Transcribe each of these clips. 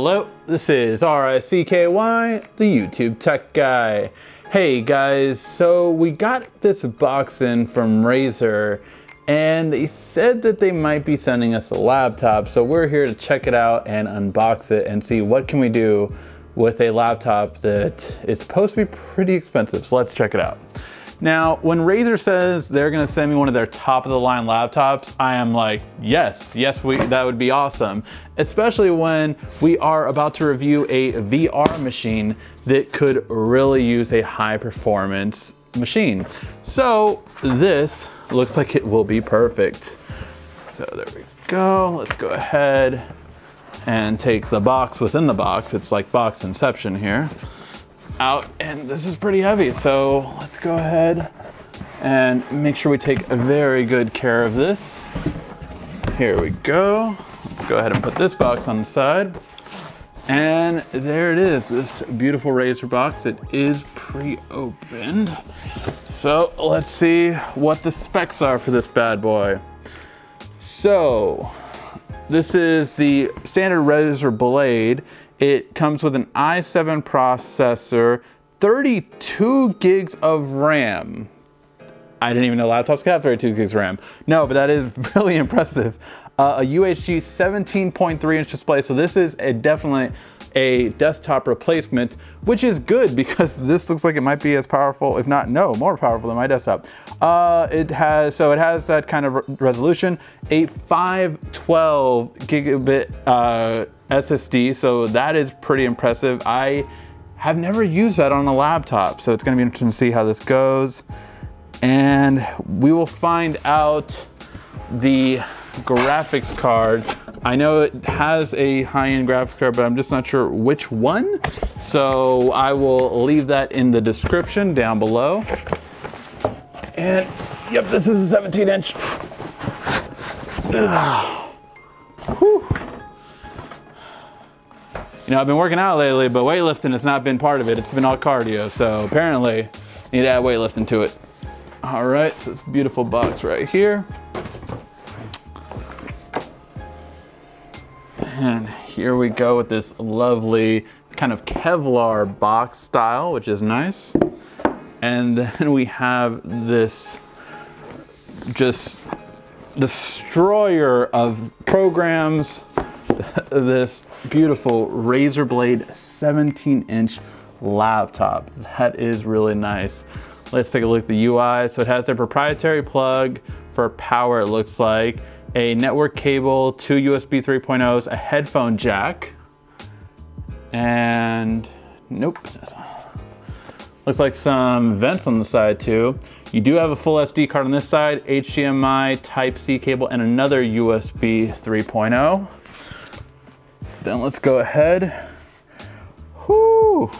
Hello, this is RICKY, the YouTube tech guy. Hey guys, so we got this box in from Razer and they said that they might be sending us a laptop, so we're here to check it out and unbox it and see what can we do with a laptop that is supposed to be pretty expensive. So let's check it out. Now, when Razer says they're gonna send me one of their top of the line laptops, I am like, yes, that would be awesome. Especially when we are about to review a VR machine that could really use a high performance machine. So this looks like it will be perfect. So there we go. Let's go ahead and take the box within the box. It's like box inception here. Out, and this is pretty heavy, so let's go ahead and make sure we take a very good care of this. Here we go. Let's go ahead and put this box on the side, and there it is, this beautiful Razer box. It is pre-opened, so let's see what the specs are for this bad boy. So this is the standard Razer Blade. It comes with an i7 processor, 32 gigs of RAM. I didn't even know laptops could have 32 gigs of RAM. No, but that is really impressive. A UHD 17.3 inch display. So this is definitely a desktop replacement, which is good because this looks like it might be as powerful, if not, no, more powerful than my desktop. It has that kind of resolution, a 512 gigabit SSD, so that is pretty impressive. I have never used that on a laptop, so it's gonna be interesting to see how this goes. And we will find out the graphics card. I know it has a high-end graphics card, but I'm just not sure which one. So I will leave that in the description down below. And yep, this is a 17 inch. Whew. You know, I've been working out lately, but weightlifting has not been part of it. It's been all cardio, so apparently I need to add weightlifting to it. All right, so this beautiful box right here. And here we go with this lovely kind of Kevlar box style, which is nice. And then we have this just destroyer of programs, this beautiful Razer Blade 17 inch laptop. That is really nice. Let's take a look at the UI. So it has a proprietary plug for power, it looks like, a network cable, two USB 3.0s, a headphone jack, and nope. Looks like some vents on the side too. You do have a full SD card on this side, HDMI, Type-C cable, and another USB 3.0. Then let's go ahead. Whew.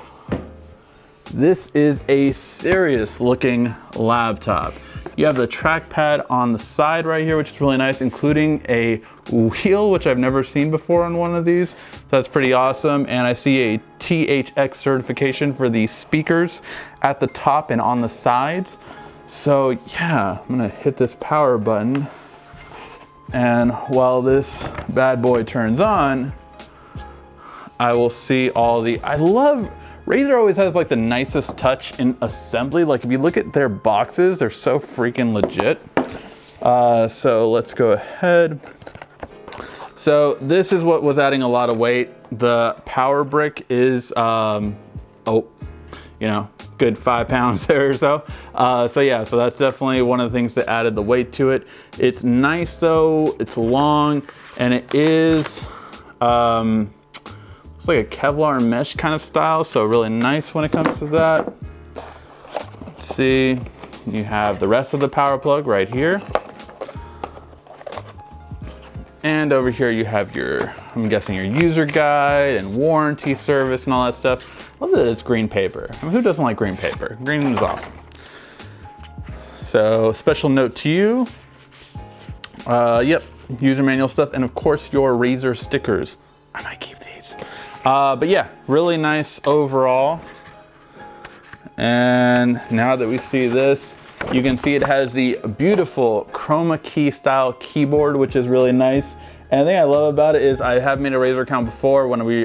This is a serious looking laptop. You have the trackpad on the side right here, which is really nice, including a wheel, which I've never seen before on one of these. So that's pretty awesome. And I see a THX certification for the speakers at the top and on the sides. So yeah, I'm gonna hit this power button. And while this bad boy turns on, I will see all the, Razer always has like the nicest touch in assembly. Like if you look at their boxes, they're so freaking legit. So let's go ahead. So this is what was adding a lot of weight. The power brick is, good 5 pounds there or so. So yeah, so that's definitely one of the things that added the weight to it. It's nice though, it's long, and it is, it's like a Kevlar mesh kind of style, so really nice when it comes to that. Let's see, you have the rest of the power plug right here. And over here you have your, I'm guessing your user guide and warranty service and all that stuff. I love that it's green paper. I mean, who doesn't like green paper? Green is awesome. So special note to you. Yep, user manual stuff, and of course your Razer stickers. I might keep these. But yeah, really nice overall. And now that we see this, you can see it has the beautiful chroma key style keyboard, which is really nice. And the thing I love about it is I have made a Razer account before when we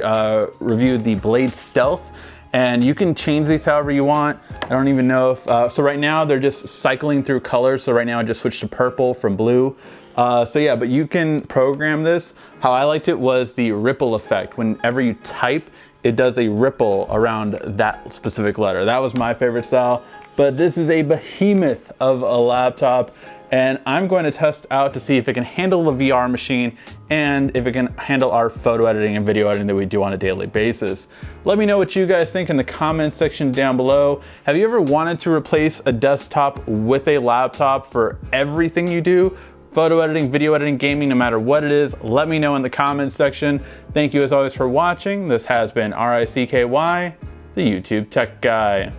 reviewed the Blade Stealth, and you can change these however you want. I don't even know if, so right now they're just cycling through colors. So right now I just switched to purple from blue. So yeah, but you can program this. How I liked it was the ripple effect. Whenever you type, it does a ripple around that specific letter. That was my favorite style, but this is a behemoth of a laptop, and I'm going to test out to see if it can handle the VR machine and if it can handle our photo editing and video editing that we do on a daily basis. Let me know what you guys think in the comment section down below. Have you ever wanted to replace a desktop with a laptop for everything you do? Photo editing, video editing, gaming, no matter what it is, let me know in the comments section. Thank you as always for watching. This has been RICKY, the YouTube Tech Guy.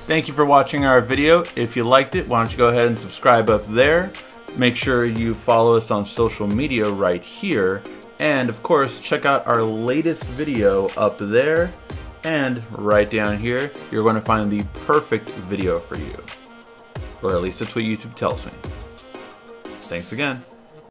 Thank you for watching our video. If you liked it, why don't you go ahead and subscribe up there. Make sure you follow us on social media right here. And of course, check out our latest video up there. And right down here, you're going to find the perfect video for you. Or at least that's what YouTube tells me. Thanks again.